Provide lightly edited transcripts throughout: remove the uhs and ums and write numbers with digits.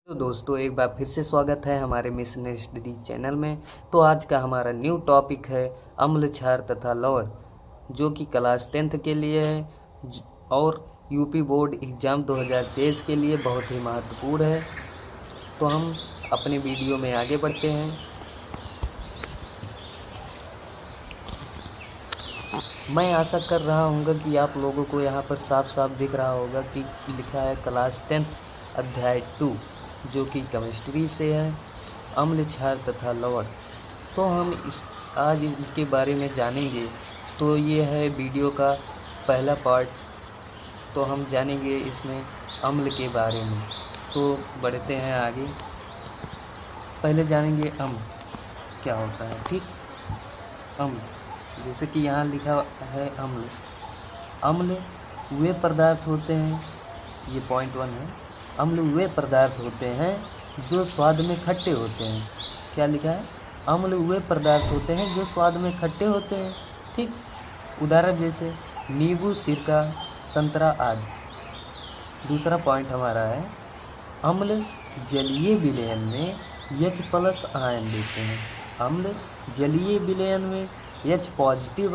तो दोस्तों एक बार फिर से स्वागत है हमारे मिशन स्टडी चैनल में। तो आज का हमारा न्यू टॉपिक है अम्ल क्षार तथा लवण, जो कि क्लास 10th के लिए है और यूपी बोर्ड एग्ज़ाम 2023 के लिए बहुत ही महत्वपूर्ण है। तो हम अपने वीडियो में आगे बढ़ते हैं। मैं आशा कर रहा हूँगा कि आप लोगों को यहाँ पर साफ साफ दिख रहा होगा कि लिखा है क्लास 10th अध्याय 2, जो कि केमिस्ट्री से है, अम्ल क्षार तथा लवण। तो हम आज इनके बारे में जानेंगे। तो ये है वीडियो का पहला पार्ट। तो हम जानेंगे इसमें अम्ल के बारे में। तो बढ़ते हैं आगे। पहले जानेंगे अम्ल क्या होता है। ठीक, अम्ल जैसे कि यहाँ लिखा है अम्ल वे पदार्थ होते हैं, ये पॉइंट 1 है। अम्ल वे पदार्थ होते हैं जो स्वाद में खट्टे होते हैं। क्या लिखा है? अम्ल वे पदार्थ होते हैं जो स्वाद में खट्टे होते हैं। ठीक, उदाहरण जैसे नींबू, सिरका, संतरा आदि। दूसरा पॉइंट हमारा है अम्ल जलीय विलयन में H+ आयन देते हैं। अम्ल जलीय विलयन में H+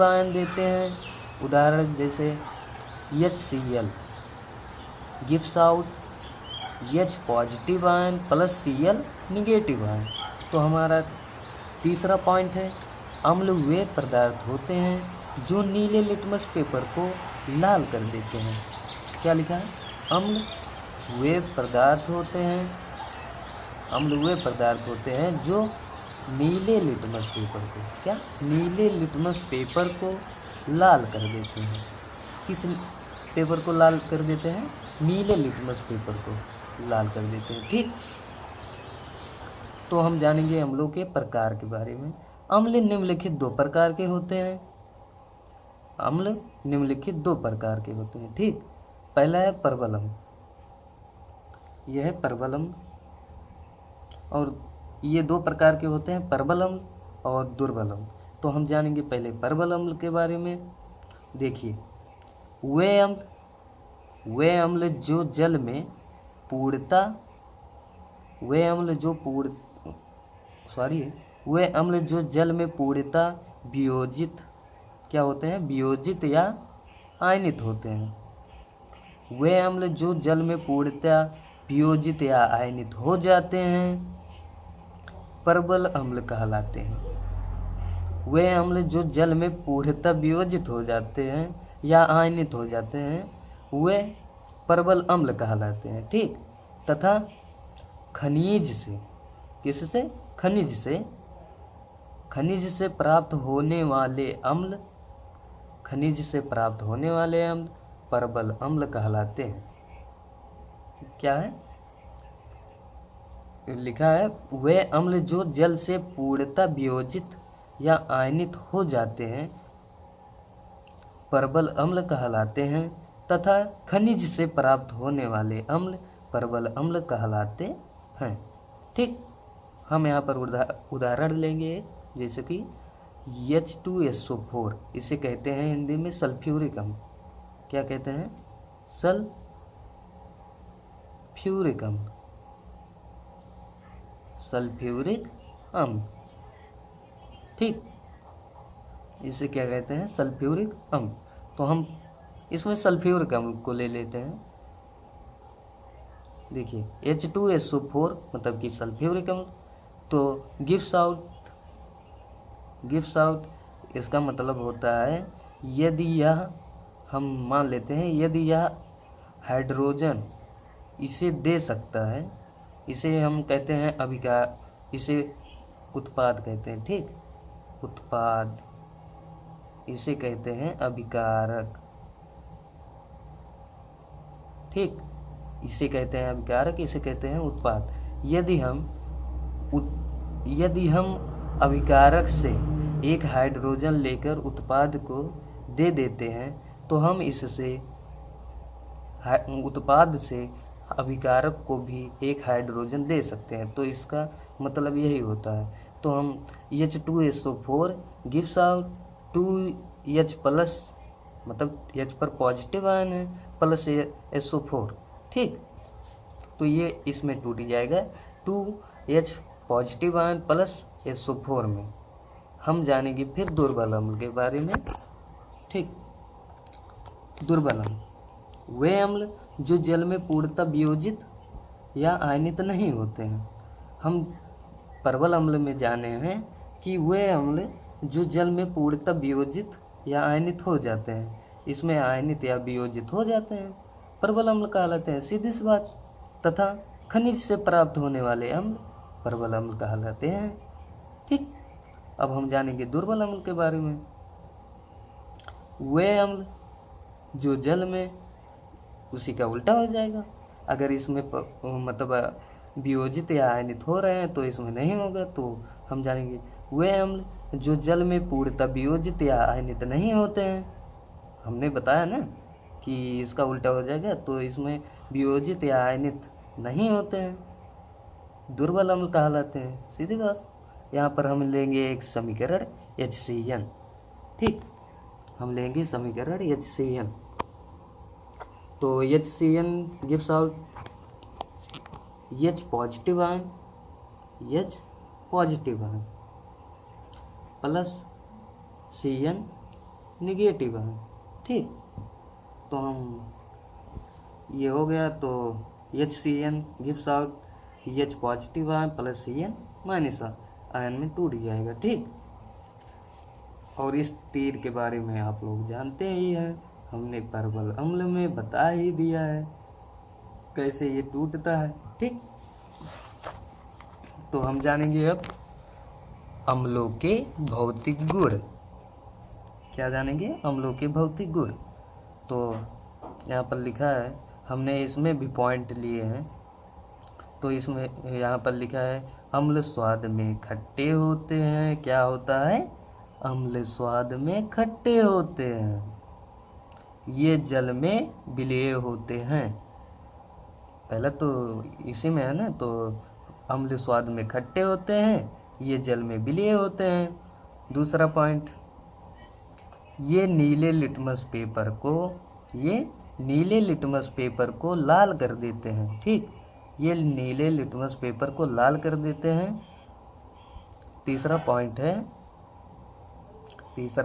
आयन देते हैं। उदाहरण जैसे HCl gives out H+ ion plus Cl negative ion. तो हमारा तीसरा पॉइंट है अम्ल वे पदार्थ होते हैं जो नीले लिटमस पेपर को लाल कर देते हैं। क्या लिखा है? अम्ल वे पदार्थ होते हैं, अम्ल वे पदार्थ होते हैं जो नीले लिटमस पेपर को, क्या नीले लिटमस पेपर को लाल कर देते हैं। किस पेपर को लाल कर देते हैं? नीले लिटमस पेपर को लाल कर देते हैं। ठीक, तो हम जानेंगे अम्लों के प्रकार के बारे में। अम्ल निम्नलिखित 2 प्रकार के होते हैं। अम्ल निम्नलिखित 2 प्रकार के होते हैं। ठीक, पहला है प्रबल अम्ल। यह है प्रबल अम्ल, और ये 2 प्रकार के होते हैं, प्रबल अम्ल और दुर्बल अम्ल। तो हम जानेंगे पहले प्रबल अम्ल के बारे में। देखिए, वे अम्ल जो जल में पूर्णता वे अम्ल जो जल में पूर्णता वियोजित क्या होते हैं? वियोजित या आयनित होते हैं। वे अम्ल जो जल में पूर्णता वियोजित या आयनित हो जाते हैं प्रबल अम्ल कहलाते हैं। वे अम्ल जो जल में पूर्णतः वियोजित हो जाते हैं या आयनित हो जाते हैं वे प्रबल अम्ल कहलाते हैं। ठीक, तथा खनिज से, किससे? खनिज से प्राप्त होने वाले अम्ल प्रबल अम्ल कहलाते हैं। क्या है लिखा है? वे अम्ल जो जल से पूर्णतः वियोजित या आयनित हो जाते हैं प्रबल अम्ल कहलाते हैं, तथा खनिज से प्राप्त होने वाले अम्ल प्रबल अम्ल कहलाते हैं। ठीक, हम यहाँ पर उदाहरण लेंगे, जैसे कि H2SO4, इसे कहते हैं हिंदी में सल्फ्यूरिक अम्ल। क्या कहते हैं? सल्फ्यूरिक अम्ल। ठीक, इसे क्या कहते हैं? सल्फ्यूरिक अम्ल। तो हम इसमें सल्फ्यूरिक अम्ल को ले लेते हैं। देखिए, H2SO4 मतलब कि सल्फ्यूरिक अम्ल। तो गिव्स आउट इसका मतलब होता है यदि यह, हम मान लेते हैं, यदि यह हाइड्रोजन इसे दे सकता है, इसे हम कहते हैं इसे उत्पाद कहते हैं। ठीक, उत्पाद, इसे कहते हैं अभिकारक। ठीक, इसे कहते हैं अभिकारक, इसे कहते हैं उत्पाद। यदि हम अभिकारक से एक हाइड्रोजन लेकर उत्पाद को दे देते हैं तो हम इससे उत्पाद से अभिकारक को भी एक हाइड्रोजन दे सकते हैं। तो इसका मतलब यही होता है। तो हम H2SO4 गिव्स आउट 2H+, मतलब H पर पॉजिटिव आयन है, प्लस SO4। ठीक, तो ये इसमें टूट जाएगा 2H positive ion plus SO4 में। हम जानेंगे फिर दुर्बल अम्ल के बारे में। ठीक, दुर्बल अम्ल वे अम्ल जो जल में पूर्णतः वियोजित या आयनित नहीं होते हैं। हम प्रबल अम्ल में जाने हैं कि वे अम्ल जो जल में पूर्णतः वियोजित या आयनित हो जाते हैं, इसमें आयनित या वियोजित हो जाते हैं, प्रबल अम्ल कहलाते हैं, सीधी सी बात। तथा खनिज से प्राप्त होने वाले अम्ल प्रबल अम्ल कहलाते हैं। ठीक, अब हम जानेंगे दुर्बल अम्ल के बारे में। वे अम्ल जो जल में, उसी का उल्टा हो जाएगा। अगर इसमें मतलब वियोजित या आयनित हो रहे हैं तो इसमें नहीं होगा। तो हम जानेंगे वे अम्ल जो जल में पूर्णतः वियोजित या आयनित नहीं होते हैं। हमने बताया ना कि इसका उल्टा हो जाएगा, तो इसमें वियोजित या आयनित नहीं होते हैं, दुर्बल अम्ल कहलाते हैं, सीधी बात। यहाँ पर हम लेंगे एक समीकरण HCN। ठीक, हम लेंगे समीकरण HCN। तो HCN gives out H positive ion plus Cn negative ion. ठीक, तो हम ये हो गया। तो HCN gives out H positive ion plus Cn minus ion में टूट जाएगा। ठीक, और इस तीर के बारे में आप लोग जानते ही हैं, हमने प्रबल अम्ल में बता ही दिया है कैसे ये टूटता है। ठीक, तो हम जानेंगे अब अम्लों के भौतिक गुण। क्या जानेंगे? अम्लों के भौतिक गुण। तो यहाँ पर लिखा है, हमने इसमें भी पॉइंट लिए हैं। तो इसमें यहाँ पर लिखा है अम्ल स्वाद में खट्टे होते हैं। क्या होता है? अम्ल स्वाद में खट्टे होते हैं। ये जल में विलेय होते हैं। पहले तो इसी में है ना, तो अम्ल स्वाद में खट्टे होते हैं, ये जल में विलेय होते हैं। दूसरा पॉइंट, ये नीले लिटमस पेपर को लाल कर देते हैं। ठीक, ये नीले लिटमस पेपर को लाल कर देते हैं। तीसरा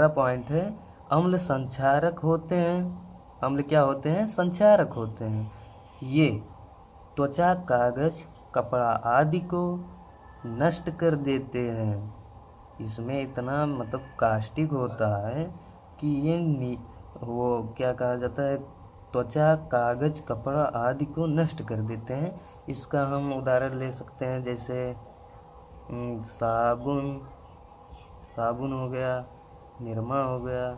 पॉइंट है अम्ल संक्षारक होते हैं। अम्ल क्या होते हैं? संक्षारक होते हैं। ये त्वचा, कागज, कपड़ा आदि को नष्ट कर देते हैं। इसमें इतना मतलब कास्टिक होता है कि ये वो क्या कहा जाता है, त्वचा, कागज, कपड़ा आदि को नष्ट कर देते हैं। इसका हम उदाहरण ले सकते हैं, जैसे साबुन हो गया, निरमा हो गया।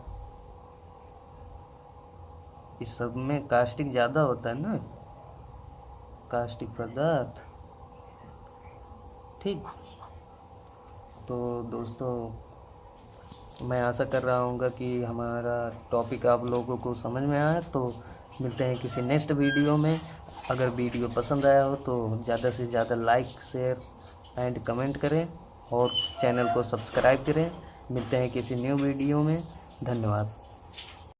इस सब में कास्टिक ज़्यादा होता है ना, कास्टिक पदार्थ। ठीक, तो दोस्तों मैं आशा कर रहा हूँ कि हमारा टॉपिक आप लोगों को समझ में आया। तो मिलते हैं किसी नेक्स्ट वीडियो में। अगर वीडियो पसंद आया हो तो ज़्यादा से ज़्यादा लाइक, शेयर एंड कमेंट करें और चैनल को सब्सक्राइब करें। मिलते हैं किसी न्यू वीडियो में। धन्यवाद।